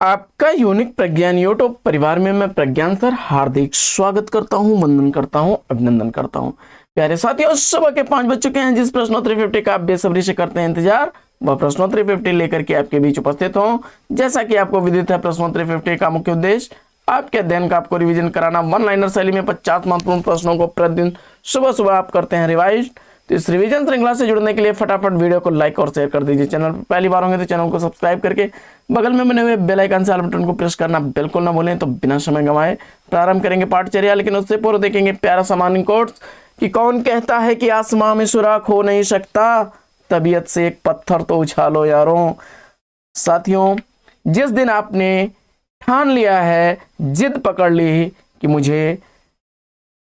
आपका यूनिक प्रज्ञान यूट्यूब परिवार में मैं प्रज्ञान सर हार्दिक स्वागत करता हूं, वंदन करता हूं, अभिनंदन करता हूं। प्यारे साथियों, सुबह के 5 बज चुके हैं। जिस प्रश्नोत्तरी 50 का आप बेसब्री से करते हैं इंतजार, वह प्रश्नोत्तरी 50 लेकर के आपके बीच उपस्थित हूं। जैसा कि आपको विदित है, प्रश्नोत्तरी 50 का मुख्य उद्देश्य आपके अध्ययन का आपको रिवीजन कराना। वन लाइनर शैली में 50 महत्वपूर्ण प्रश्नों को प्रतिदिन सुबह सुबह आप करते हैं रिवाइज। तो इस रिवीजन श्रृंखला से जुड़ने के लिए फटाफट वीडियो को लाइक और शेयर कर दीजिए। चैनल पर पहली बार होंगे तो चैनल को सब्सक्राइब करके बगल में बने हुए बेल आइकन से ऑल बटन को प्रेस करना बिल्कुल ना भूलें। तो बिना समय गंवाए प्रारंभ करेंगे पाठचर्या, लेकिन उससे पूर्व देखेंगे प्यारा सा मॉर्निंग कोट्स कि कौन कहता है कि आसमां में सुराख हो नहीं सकता, तबीयत से एक पत्थर तो उछालो यारों। साथियों, जिस दिन आपने ठान लिया है, जिद पकड़ ली कि मुझे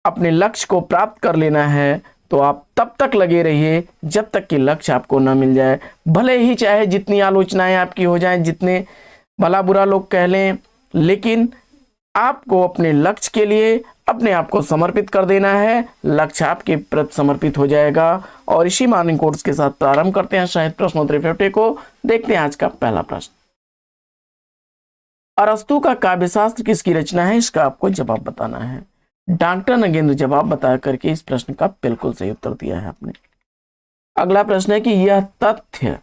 अपने लक्ष्य को प्राप्त कर लेना है, तो आप तब तक लगे रहिए जब तक कि लक्ष्य आपको ना मिल जाए। भले ही चाहे जितनी आलोचनाएं आपकी हो जाएं, जितने भला बुरा लोग कह लें, लेकिन आपको अपने लक्ष्य के लिए अपने आप को समर्पित कर देना है। लक्ष्य आपके प्रति समर्पित हो जाएगा। और इसी मॉर्निंग कोर्स के साथ प्रारंभ करते हैं शायद प्रश्नोत्तरी 50 को। देखते हैं आज का पहला प्रश्न। अरस्तु का काव्यशास्त्र किसकी रचना है? इसका आपको जवाब बताना है। डॉक्टर नगेंद्र जवाब बता करके इस प्रश्न का बिल्कुल सही उत्तर दिया है आपने। अगला प्रश्न है कि यह तथ्य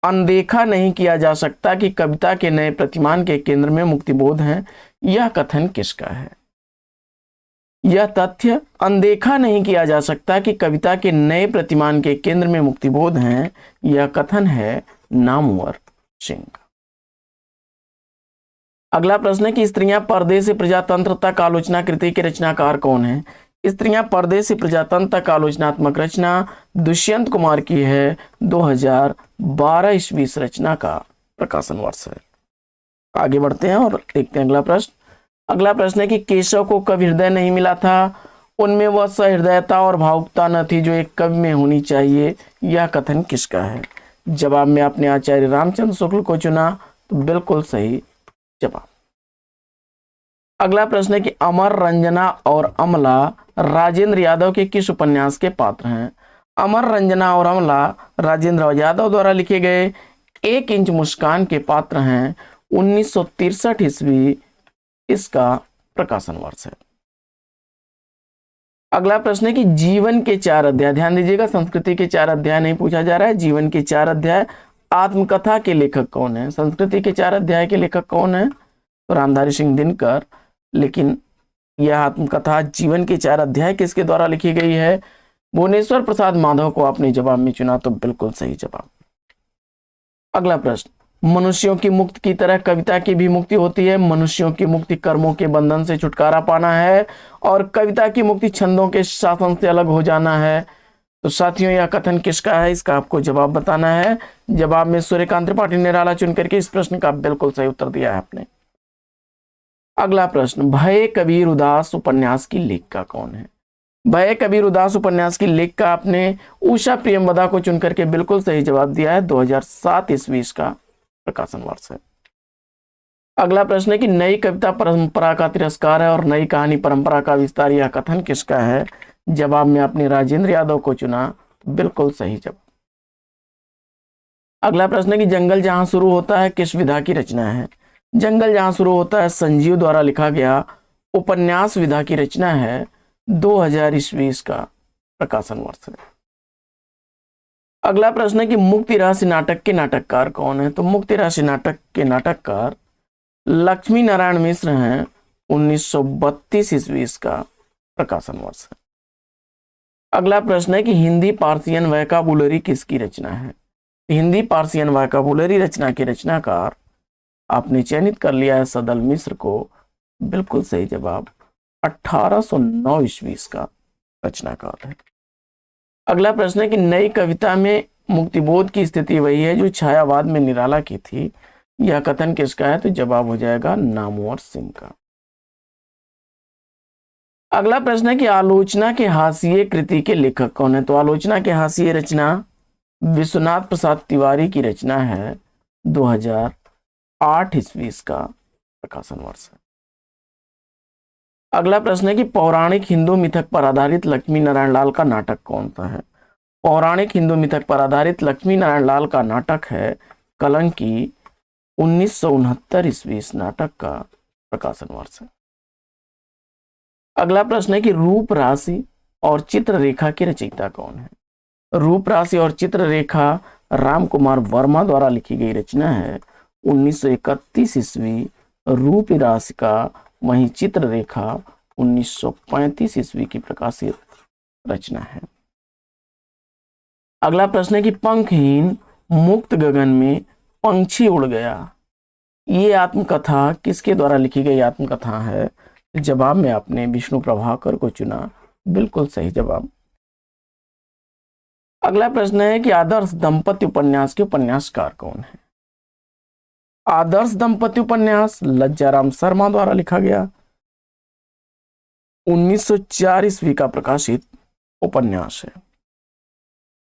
अनदेखा नहीं किया जा सकता कि कविता के नए प्रतिमान के केंद्र में मुक्तिबोध है। यह कथन किसका है? यह तथ्य अनदेखा नहीं किया जा सकता कि कविता के नए प्रतिमान के केंद्र में मुक्तिबोध है। यह कथन है नामवर सिंह का। अगला प्रश्न है कि स्त्रियां पर्दे से प्रजातंत्र तक आलोचना कृति के रचनाकार कौन है? स्त्रियां पर्दे से प्रजातंत्र तक आलोचनात्मक रचना दुष्यंत कुमार की है। 2012 ईस्वी इस रचना का प्रकाशन वर्ष है। आगे बढ़ते हैं और देखते हैं अगला प्रश्न। अगला प्रश्न है कि केशव को कवि हृदय नहीं मिला था, उनमें वह सहृदयता और भावुकता न थी जो एक कवि में होनी चाहिए। यह कथन किसका है? जवाब में आपने आचार्य रामचंद्र शुक्ल को चुना, तो बिल्कुल सही जवाब। अगला प्रश्न है कि अमर, रंजना और अमला राजेंद्र यादव के किस उपन्यास के पात्र हैं? अमर, रंजना और अमला राजेंद्र यादव द्वारा लिखे गए 1 इंच मुस्कान के पात्र हैं। 1963 ईस्वी इसका प्रकाशन वर्ष है। अगला प्रश्न है कि जीवन के 4 अध्याय, ध्यान दीजिएगा, संस्कृति के 4 अध्याय नहीं पूछा जा रहा है, जीवन के 4 अध्याय आत्मकथा के लेखक कौन है? संस्कृति के 4 अध्याय के लेखक कौन है? तो रामधारी सिंह दिनकर। लेकिन यह आत्मकथा जीवन के 4 अध्याय किसके द्वारा लिखी गई है? भुवनेश्वर प्रसाद माधव को आपने जवाब में चुना, तो बिल्कुल सही जवाब। अगला प्रश्न, मनुष्यों की मुक्ति की तरह कविता की भी मुक्ति होती है। मनुष्यों की मुक्ति कर्मों के बंधन से छुटकारा पाना है और कविता की मुक्ति छंदों के शासन से अलग हो जाना है। तो साथियों, यह कथन किसका है? इसका आपको जवाब बताना है। जवाब में सूर्यकांत त्रिपाठी निराला चुन करके इस प्रश्न का बिल्कुल सही उत्तर दिया है आपने। अगला प्रश्न, भय कबीर उदास उपन्यास की लेखिका कौन है? भय कबीर उदास उपन्यास की लेखिका आपने उषा प्रियमवदा को चुन करके बिल्कुल सही जवाब दिया है। 2007 ईस्वी का प्रकाशन वर्ष है। अगला प्रश्न है कि नई कविता परंपरा का तिरस्कार है और नई कहानी परंपरा का विस्तार। यह कथन किसका है? जवाब में आपने राजेंद्र यादव को चुना, बिल्कुल सही जवाब। अगला प्रश्न है कि जंगल जहां शुरू होता है किस विधा की रचना है? जंगल जहां शुरू होता है संजीव द्वारा लिखा गया उपन्यास विधा की रचना है। 2000 ईस्वी इसका प्रकाशन वर्ष है। अगला प्रश्न है कि मुक्ति रहस्य नाटक के नाटककार कौन है? तो मुक्ति रहस्य नाटक के नाटककार लक्ष्मी नारायण मिश्र हैं। 1932 ईस्वी इसका प्रकाशन वर्ष है। अगला प्रश्न है कि हिंदी पार्सियन वोकैबुलरी किसकी रचना है? हिंदी पार्सियन वोकैबुलरी रचना के रचनाकार आपने चयनित कर लिया है सदल मिश्र को, बिल्कुल सही जवाब। 1809 ईस्वी इसका रचनाकार है। अगला प्रश्न है कि नई कविता में मुक्तिबोध की स्थिति वही है जो छायावाद में निराला की थी। यह कथन किसका है? तो जवाब हो जाएगा नामवर सिंह का। अगला प्रश्न है कि आलोचना के हाशिए कृति के लेखक कौन है? तो आलोचना के हाशिए रचना विश्वनाथ प्रसाद तिवारी की रचना है। 2008 ईस्वी इसका प्रकाशन वर्ष है। अगला प्रश्न है कि पौराणिक हिंदू मिथक पर आधारित लक्ष्मी नारायण लाल का नाटक कौन सा है? पौराणिक हिंदू मिथक पर आधारित लक्ष्मी नारायण लाल का नाटक है कलंकी। 1969 ईस्वी इस नाटक का प्रकाशन वर्ष है। अगला प्रश्न है कि रूप राशि और चित्ररेखा की रचयिता कौन है? रूप राशि और चित्ररेखा राम कुमार वर्मा द्वारा लिखी गई रचना है। 1931 ईस्वी रूप राशि का, वहीं चित्ररेखा 1935 ईस्वी की प्रकाशित रचना है। अगला प्रश्न है कि पंखहीन मुक्त गगन में पंछी उड़ गया, ये आत्मकथा किसके द्वारा लिखी गई आत्मकथा है? जवाब में आपने विष्णु प्रभाकर को चुना, बिल्कुल सही जवाब। अगला प्रश्न है कि आदर्श दंपति उपन्यास के उपन्यासकार कौन है? आदर्श दंपति उपन्यास लज्जाराम शर्मा द्वारा लिखा गया, 1904 ईस्वी का प्रकाशित उपन्यास है।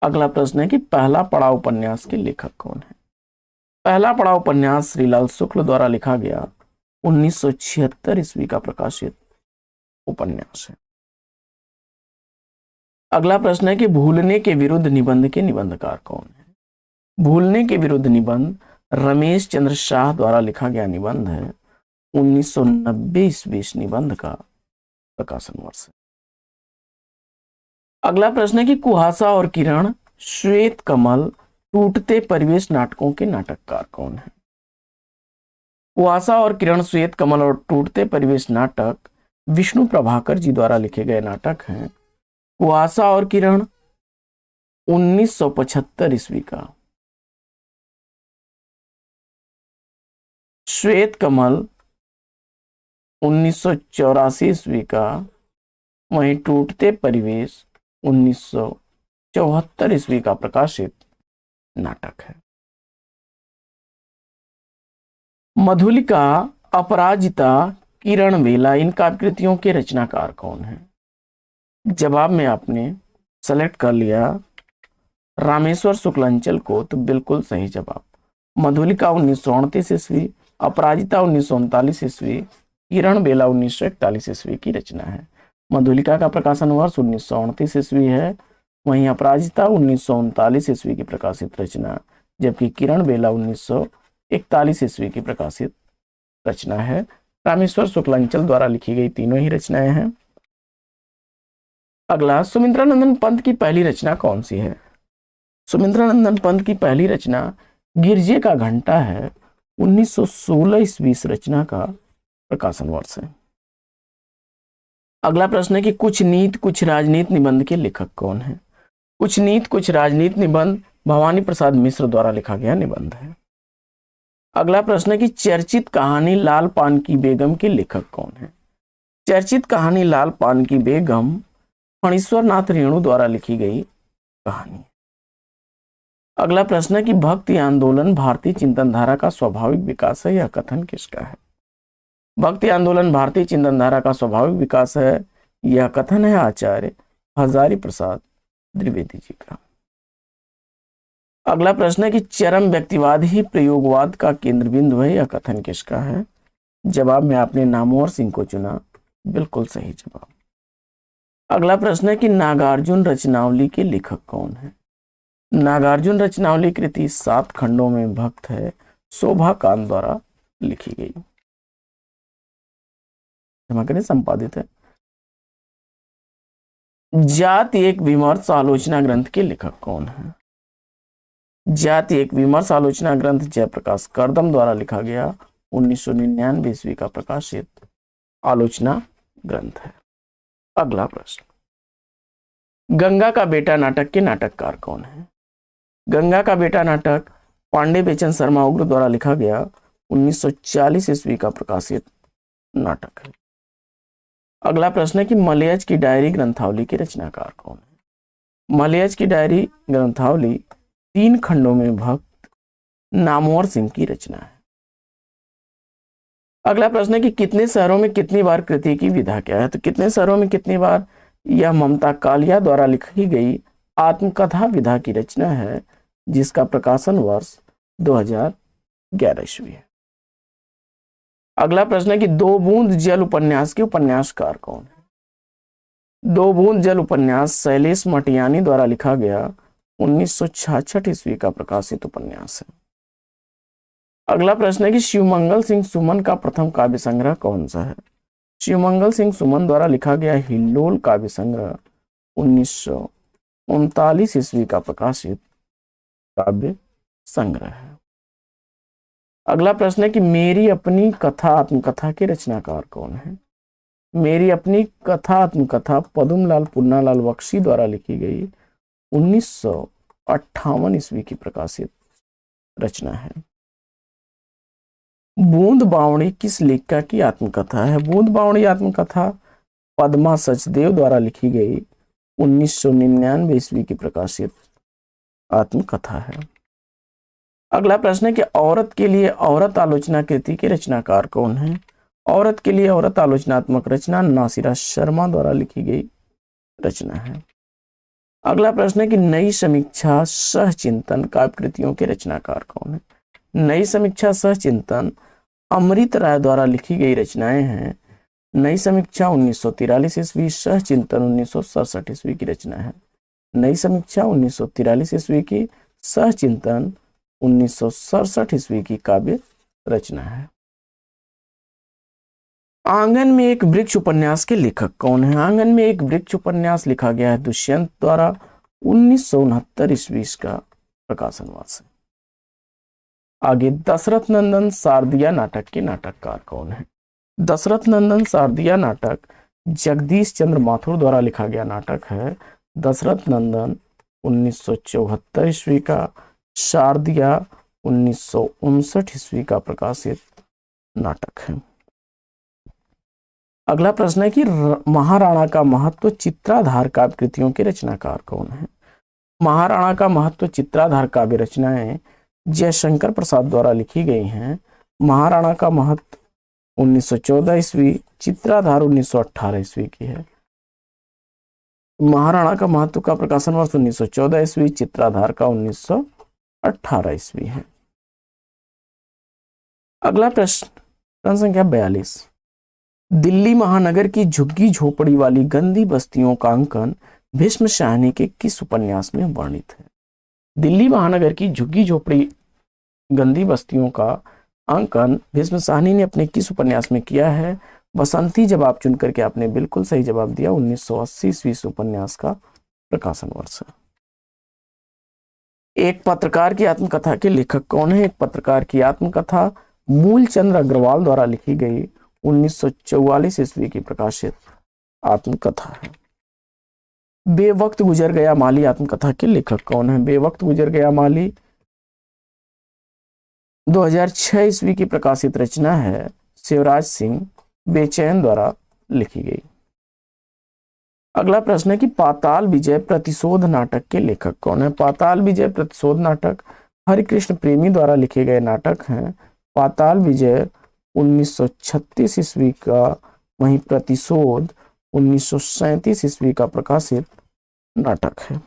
अगला प्रश्न है कि पहला पड़ाव उपन्यास के लेखक कौन है? पहला पड़ाव उपन्यास श्रीलाल शुक्ल द्वारा लिखा गया, 1976 ईस्वी का प्रकाशित उपन्यास है। अगला प्रश्न है कि भूलने के विरुद्ध निबंध के निबंधकार कौन है? भूलने के विरुद्ध निबंध रमेश चंद्र शाह द्वारा लिखा गया निबंध है, 1990 ईस्वी निबंध का प्रकाशन वर्ष है। अगला प्रश्न है कि कुहासा और किरण, श्वेत कमल, टूटते परिवेश नाटकों के नाटककार कौन है? कुहासा और किरण, श्वेत कमल और टूटते परिवेश नाटक विष्णु प्रभाकर जी द्वारा लिखे गए नाटक हैं। कुहासा और किरण 1975 ईस्वी का, श्वेत कमल 1984 ईस्वी का, वहीं टूटते परिवेश 1974 ईस्वी का प्रकाशित नाटक है। मधुलिका, अपराजिता, किरण वेला, इन काव्यकृतियों के रचनाकार कौन है? जवाब में आपने सेलेक्ट कर लिया रामेश्वर शुक्लांचल को, तो बिल्कुल सही जवाब। मधुलिका 1938 ईस्वी, अपराजिता 1939 ईस्वी, किरण बेला 1941 ईस्वी की रचना है। मधुलिका का प्रकाशन वर्ष 1938 ईस्वी है, वहीं अपराजिता 1939 ईस्वी की प्रकाशित रचना, जबकि किरण बेला 1941 ईस्वी की प्रकाशित रचना है। रामेश्वर शुक्लांचल द्वारा लिखी गई तीनों ही रचनाएं हैं। अगला, सुमित्रानंदन पंत की पहली रचना कौन सी है? सुमित्रानंदन पंत की पहली रचना गिरजे का घंटा है, 1916 ईस्वी इस रचना का प्रकाशन वर्ष है। अगला प्रश्न है कि कुछ नीति कुछ राजनीति निबंध के लेखक कौन है? कुछ नीति कुछ राजनीति निबंध भवानी प्रसाद मिश्र द्वारा लिखा गया निबंध है। अगला प्रश्न है कि चर्चित कहानी लाल पान की बेगम के लेखक कौन है? चर्चित कहानी लाल पान की बेगम फणीश्वर नाथ रेणु द्वारा लिखी गई कहानी। अगला प्रश्न है कि भक्ति आंदोलन भारतीय चिंतन धारा का स्वाभाविक विकास है, यह कथन किसका है? भक्ति आंदोलन भारतीय चिंतन धारा का स्वाभाविक विकास है, यह कथन है आचार्य हजारी प्रसाद द्विवेदी जी का। अगला प्रश्न है कि चरम व्यक्तिवाद ही प्रयोगवाद का केंद्र बिंदु है, यह कथन किसका है? जवाब में आपने नामवर सिंह को चुना, बिल्कुल सही जवाब। अगला प्रश्न है कि नागार्जुन रचनावली के लेखक कौन है? नागार्जुन रचनावली कृति 7 खंडों में भक्त है, शोभा कांत द्वारा लिखी गई, क्षमा करें संपादित है। जाति एक विमर्श आलोचना ग्रंथ के लेखक कौन है? जाति एक विमर्श आलोचना ग्रंथ जयप्रकाश करदम द्वारा लिखा गया, 1999 ईस्वी का प्रकाशित आलोचना ग्रंथ है। अगला प्रश्न, गंगा का बेटा नाटक के नाटककार कौन है? गंगा का बेटा नाटक पांडे बेचन शर्मा उग्र द्वारा लिखा गया, 1940 ईस्वी का प्रकाशित नाटक है। अगला प्रश्न है कि मलयज की डायरी ग्रंथावली के रचनाकार कौन है? मलयज की डायरी ग्रंथावली 3 खंडों में भक्त नामवर सिंह की रचना है। अगला प्रश्न है कि कितने शहरों में कितनी बार कृति की विधा क्या है? तो कितने शहरों में कितनी बार, यह ममता कालिया द्वारा लिखी गई आत्मकथा विधा की रचना है, जिसका प्रकाशन वर्ष 2011 ईस्वी है। अगला प्रश्न है कि 2 बूंद जल उपन्यास के उपन्यासकार कौन है? 2 बूंद जल उपन्यास शैलेश मटियानी द्वारा लिखा गया, 1966 ईस्वी का प्रकाशित उपन्यास है। अगला प्रश्न है कि शिवमंगल सिंह सुमन का प्रथम काव्य संग्रह कौन सा है? शिवमंगल सिंह सुमन द्वारा लिखा गया हिल्लोल काव्य संग्रह 1939 ईस्वी का प्रकाशित काव्य संग्रह है। अगला प्रश्न है कि मेरी अपनी कथा आत्मकथा के रचनाकार कौन है? मेरी अपनी कथा आत्मकथा पदुमलाल पुन्नालाल बख्शी द्वारा लिखी गई 1958 ईस्वी की प्रकाशित रचना है। बूंद बावड़ी किस लेखिका की आत्मकथा है? बूंद बावड़ी आत्मकथा पद्मा सचदेव द्वारा लिखी गई 1999 ईस्वी की प्रकाशित आत्मकथा है। अगला प्रश्न है कि औरत के लिए औरत आलोचना कृति के रचनाकार कौन है? औरत के लिए औरत आलोचनात्मक रचना नासिरा शर्मा द्वारा लिखी गई रचना है। अगला प्रश्न है कि नई समीक्षा सह चिंतन काव्य कृतियों के रचनाकार कौन है? नई समीक्षा सह चिंतन अमृत राय द्वारा लिखी गई रचनाएं हैं। नई समीक्षा 1943 ईस्वी, सह चिंतन 1967 ईस्वी की रचना है। नई समीक्षा 1943 ईस्वी की, सह चिंतन 1967 ईस्वी की काव्य रचना है। आंगन में एक वृक्ष उपन्यास के लेखक कौन है? आंगन में एक वृक्ष उपन्यास लिखा गया है दुष्यंत द्वारा 1969 ईस्वी का प्रकाशन वर्ष है। आगे दशरथ नंदन शारदिया नाटक के नाटककार कौन है? दशरथ नंदन शारदिया नाटक जगदीश चंद्र माथुर द्वारा लिखा गया नाटक है। दशरथ नंदन 1974 ईस्वी का, शारदिया 1959 ईस्वी का प्रकाशित नाटक है। अगला प्रश्न है कि महाराणा का महत्व चित्राधार काव्य कृतियों के रचनाकार कौन है? महाराणा का महत्व चित्राधार काव्य रचनाएं जयशंकर प्रसाद द्वारा लिखी गई हैं। महाराणा का महत्व 1914 ईस्वी, चित्राधार 1918 ईस्वी की है। महाराणा का महत्व का प्रकाशन वर्ष 1914 ईस्वी, चित्राधार का 1918 ईस्वी है। अगला प्रश्न संख्या 42, दिल्ली महानगर की झुग्गी झोपड़ी वाली गंदी बस्तियों का अंकन भीष्म शाहनी के किस उपन्यास में वर्णित है? दिल्ली महानगर की झुग्गी झोपड़ी गंदी बस्तियों का अंकन भीष्म साहनी ने अपने किस उपन्यास में किया है? बसंती जवाब चुन करके आपने बिल्कुल सही जवाब दिया। 1980 ईस्वी उपन्यास का प्रकाशन वर्ष है। एक पत्रकार की आत्मकथा के लेखक कौन है? एक पत्रकार की आत्मकथा मूलचंद्र अग्रवाल द्वारा लिखी गई 1944 ईस्वी की प्रकाशित आत्मकथा है। बेवक्त गुजर गया माली आत्मकथा के लेखक कौन है? बेवक्त गुजर गया माली 2006 ईस्वी की प्रकाशित रचना है। शिवराज सिंह बेचैन द्वारा लिखी गई। अगला प्रश्न है कि पाताल विजय प्रतिशोध नाटक के लेखक कौन है? पाताल विजय प्रतिशोध नाटक हरिकृष्ण प्रेमी द्वारा लिखे गए नाटक हैं। पाताल विजय 1936 ईस्वी का, वहीं प्रतिशोध 1937 ईस्वी का प्रकाशित नाटक है।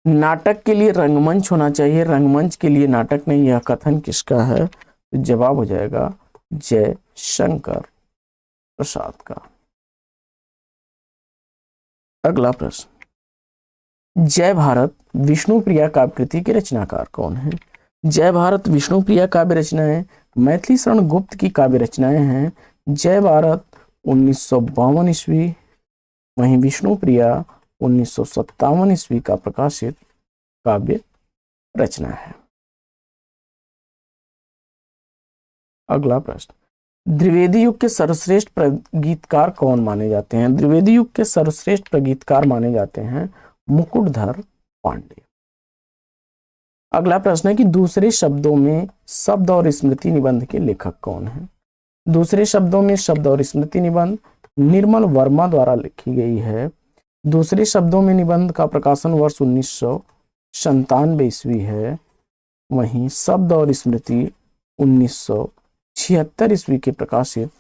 नाटक के लिए रंगमंच होना चाहिए, रंगमंच के लिए नाटक नहीं। यह कथन किसका है? तो जवाब हो जाएगा जयशंकर प्रसाद का। अगला प्रश्न, जय भारत विष्णुप्रिया काव्य कृति के रचनाकार कौन है? जय भारत विष्णुप्रिया काव्य रचनाएं मैथिली शरण गुप्त की काव्य रचनाएं हैं। जय भारत 1952 ईस्वी, वहीं विष्णुप्रिया 1957 ईस्वी का प्रकाशित काव्य रचना है। अगला प्रश्न, द्विवेदी युग के सर्वश्रेष्ठ प्रगीतकार कौन माने जाते हैं? द्विवेदी युग के सर्वश्रेष्ठ प्रगीतकार माने जाते हैं मुकुटधर पांडे। अगला प्रश्न है कि दूसरे शब्दों में शब्द और स्मृति निबंध के लेखक कौन है? दूसरे शब्दों में शब्द और स्मृति निबंध निर्मल वर्मा द्वारा लिखी गई है। दूसरे शब्दों में निबंध का प्रकाशन वर्ष 1997 ईस्वी है। वहीं शब्द और स्मृति 1976 ईस्वी के प्रकाशित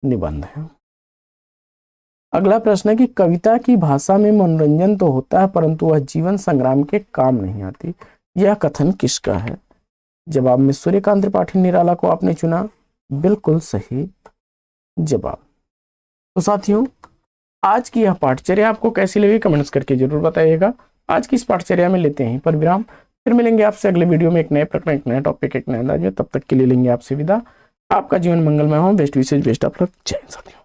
निबंध है। अगला प्रश्न है कि कविता की भाषा में मनोरंजन तो होता है परंतु वह जीवन संग्राम के काम नहीं आती। यह कथन किसका है? जवाब में सूर्यकांत त्रिपाठी निराला को आपने चुना, बिल्कुल सही जवाब। तो साथियों, आज की यह पाठचर्या आपको कैसी लगी कमेंट्स करके जरूर बताइएगा। आज की इस पाठचर्या में लेते हैं पर विराम। फिर मिलेंगे आपसे अगले वीडियो में एक नए प्रकरण, एक नए टॉपिक, एक नए अंदाज में। तब तक के लिए लेंगे आपसे विदा। आपका जीवन मंगलमय हो। Best wishes, best of luck. Jai Hind साथियों।